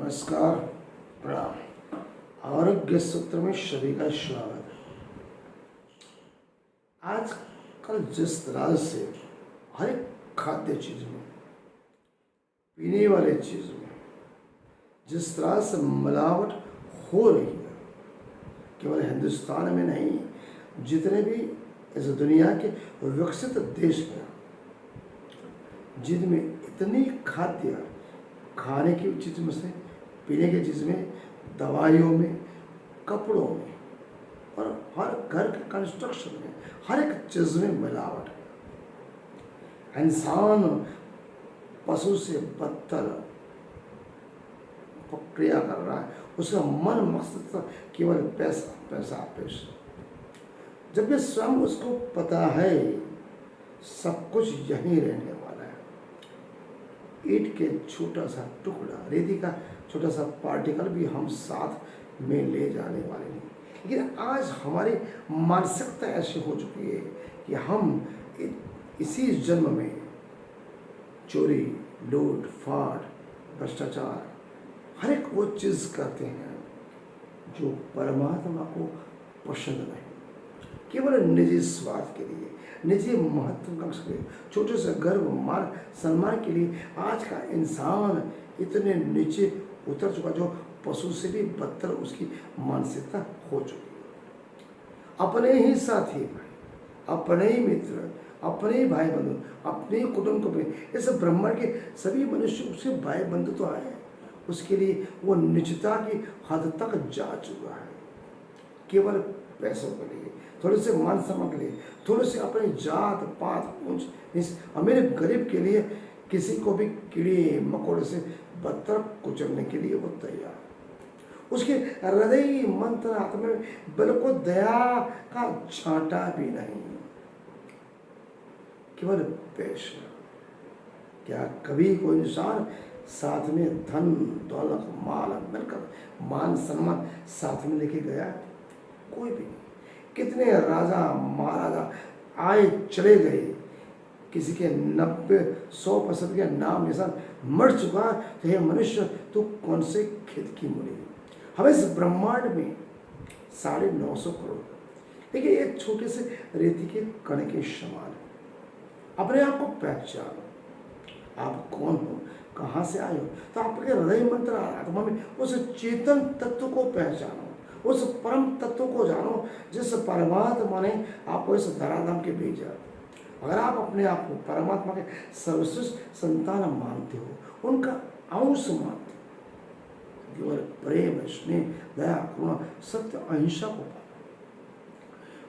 नमस्कार, प्रणाम। आरोग्य सूत्र में सभी का स्वागत है। आजकल जिस तरह से हर एक खाद्य चीज में, पीने वाले चीज में जिस तरह से मिलावट हो रही है, केवल हिंदुस्तान में नहीं, जितने भी इस दुनिया के विकसित देश हैं जिनमें इतनी खाद्य खाने की चीज़ में से, पीने की चीज़ में, दवाइयों में, कपड़ों में और हर घर के कंस्ट्रक्शन में, हर एक चीज़ में मिलावट है। इंसान पशु से बदतर प्रक्रिया कर रहा है, उसका मन मकसद केवल पैसा पैसा पैसा, जबकि स्वयं उसको पता है सब कुछ यहीं रहने वाला है। ईंट के छोटा सा टुकड़ा, रेती का छोटा सा पार्टिकल भी हम साथ में ले जाने वाले नहीं। लेकिन आज हमारी मानसिकता ऐसी हो चुकी है कि हम इसी जन्म में चोरी, लूट फाट, भ्रष्टाचार, हर एक वो चीज़ करते हैं जो परमात्मा को पसंद नहीं। केवल निजी स्वार्थ के लिए, निजी महत्वाकांक्षा के लिए, छोटे से गर्व, मान, सम्मान के लिए आज का इंसान इतने नीचे उतर चुका जो पशु से भी बदतर उसकी मानसिकता हो चुकी है। अपने ही साथी भाई, अपने ही मित्र, अपने ही भाई बंधु, अपने ही कुटुंब को, इस ब्रह्मांड के सभी मनुष्य उसके भाई बंधु तो आए, उसके लिए वो निजता की हद तक जा चुका है। केवल पैसों के लिए, थोड़े से मान सम्मान के लिए, थोड़े से अपने जात पात ऊंच नीच, अमीर गरीब के लिए किसी को भी कीड़े मकोड़े से बदतर कुचलने के लिए वो तैयार। उसके हृदय मंत्र आत्मा में बिल्कुल दया का छांटा भी नहीं, केवल पैसा। क्या कभी कोई इंसान साथ में धन दौलत माल मिलकर मान सम्मान साथ में लेके गया? कोई भी नहीं। कितने राजा महाराजा आए चले गए, किसी के 90-100% के नाम निशान मर चुका। तो हे मनुष्य, तू कौन से खेत की मूली? हमें इस ब्रह्मांड में 950 करोड़, लेकिन एक छोटे से रेती के कण के समान है। अपने आप को पहचानो, आप कौन हो, कहाँ से आए हो। तो आपके हृदय मंत्र आत्मा में उस चेतन तत्व को पहचानो, उस परम तत्व को जानो जिस परमात्मा ने आपको इस धराधाम के भेजा। अगर आप अपने आप को परमात्मा के सर्वश्रेष्ठ संतान मानते हो, उनका अंश मानते हो, केवल प्रेम, स्नेह, दया, करुणा, सत्य, अहिंसा को पाओ।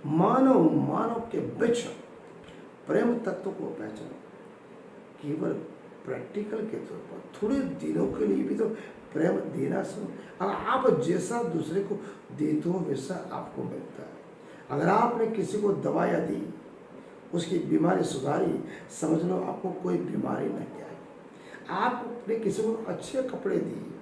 मानव के बीच प्रेम तत्व को पहचानो। केवल प्रैक्टिकल के तौर पर थोड़े दिनों के लिए भी तो प्रेम देना सुनो। अगर आप जैसा दूसरे को देते हो वैसा आपको मिलता है। अगर आपने किसी को दवाइयाँ दी, उसकी बीमारी सुधारी, समझ लो आपको कोई बीमारी नहीं आई। आपने किसी को अच्छे कपड़े दिए,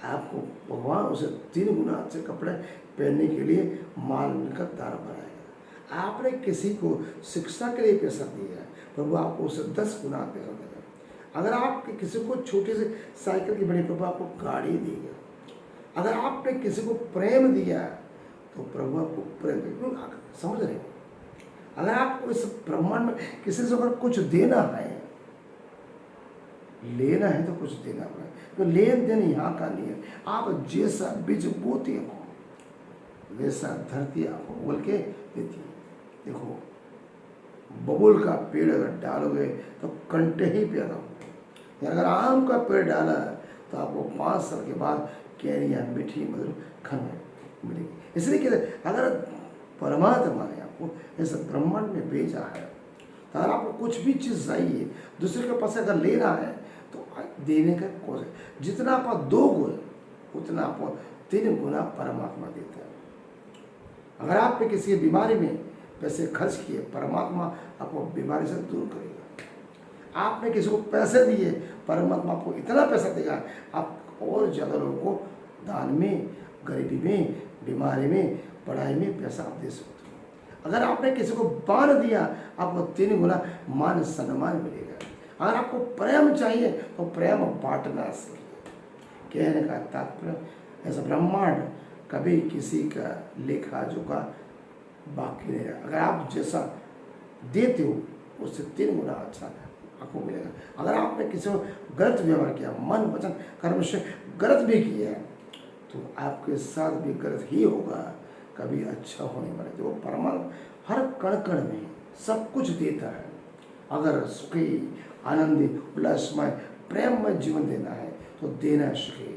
आपको भगवान उसे 3 गुना अच्छे कपड़े पहनने के लिए माल मिलकर दार बनाएगा। आपने किसी को शिक्षा के लिए पैसा दिया है, प्रभु आपको उसे 10 गुना पैसा देगा। अगर आप किसी को छोटी सी साइकिल की बड़ी, प्रभु आपको गाड़ी देगा। अगर आपने किसी को प्रेम दिया तो प्रभु आपको प्रेम देगा। समझ रहे हो? अगर आपको इस ब्रह्मांड में किसी से अगर कुछ देना है, लेना है तो कुछ देना है, तो लेन देन यहाँ का नहीं है। आप जैसा बीज बोते हो वैसा धरती आपको बोल के देती है। देखो, बबूल का पेड़ अगर डालोगे तो कंटे ही पैदा होंगे। अगर आम का पेड़ डाला है तो आपको 5 साल के बाद कैरियाँ मीठी मधुर खाने मिलेगी। इसलिए कि अगर परमात्मा ने आपको इस ब्रह्मांड में भेजा है, तो अगर आपको कुछ भी चीज़ चाहिए, दूसरे के पास अगर लेना है तो देने का कोशिश, जितना आप दोगे उतना आपको 3 गुना परमात्मा देता है। अगर आपने किसी बीमारी में पैसे खर्च किए, परमात्मा आपको बीमारी से दूर करेगा। आपने किसी को पैसे दिए, परमात्मा आपको इतना पैसा देगा, आप और ज़्यादा लोगों को दान में, गरीबी में, बीमारी में, पढ़ाई में पैसा आप दे सकते हो। अगर आपने किसी को दान दिया, आपको 3 गुना मान सम्मान मिलेगा। अगर आपको प्रेम चाहिए तो प्रेम बांटना सीखिए। कहने का तात्पर्य ऐसा ब्रह्मांड कभी किसी का लेखा जोखा बाकी नहीं रहा। अगर आप जैसा देते हो उससे 3 गुना अच्छा आपको मिलेगा। अगर आपने किसी को गलत व्यवहार किया, मन वचन कर्म से गलत भी किया है, तो आपके साथ भी गलत ही होगा, कभी अच्छा होने वाला। तो वो परमात्मा हर कण कण में सब कुछ देता है। अगर सुखी आनंदी उल्लासमय प्रेममय जीवन देना है तो देना सीखे।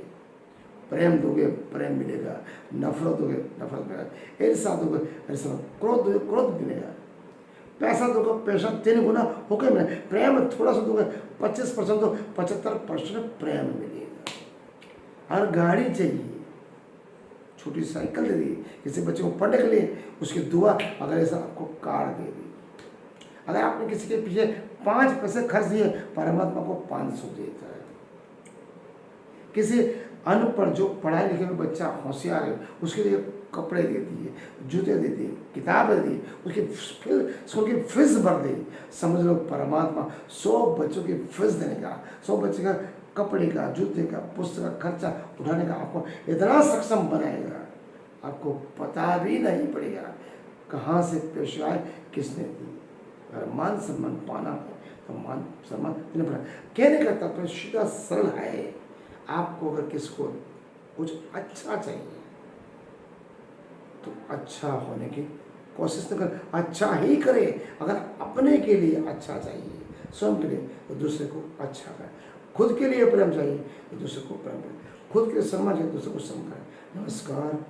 प्रेम दोगे प्रेम मिलेगा, नफरत दोगे नफरत मिलेगा, ईर्ष्या दोगे ईर्ष्या, क्रोध दोगे क्रोध मिलेगा, पैसा दोगे पैसा 3 गुना होकर मिलेगा। प्रेम थोड़ा सा दोगे 25% तो 75% प्रेम मिलेगा। हर गाड़ी चाहिए, छोटी साइकिल दे दी, किसी बच्चे को पढ़ने के लिए उसकी दुआ, अगर ऐसा आपको कार दे दी। अगर आपने किसी के पीछे 5 पैसे खर्च दिए, परमात्मा को 500 देता है। किसी अनपढ़ जो पढ़ाई लिखे में बच्चा होशियार है, उसके लिए कपड़े दे दिए, जूते दे दिए, किताबें दी, उसकी स्कूल की फीस भर दी। समझ लो परमात्मा 100 बच्चों की फीस देने का, 100 बच्चे का कपड़े का, जूते का, पुस्तक का खर्चा उठाने का आपको इतना सक्षम बनाएगा, आपको पता भी नहीं पड़ेगा कहाँ से पैसे आए, किसने दी। अगर मान सम्मान पाना है तो मान सम्मान देना पड़ेगा। कहने का तात्पर्य सीधा सरल है। आपको अगर किसको कुछ अच्छा चाहिए तो अच्छा होने की कोशिश न कर, अच्छा ही करे। अगर अपने के लिए अच्छा चाहिए, स्वयं के लिए, तो दूसरे को अच्छा करे। खुद के लिए प्रेम चाहिए तो दूसरे को प्रेम करें, खुद के सम्मान चाहिए दूसरे को सम्मान करें। नमस्कार।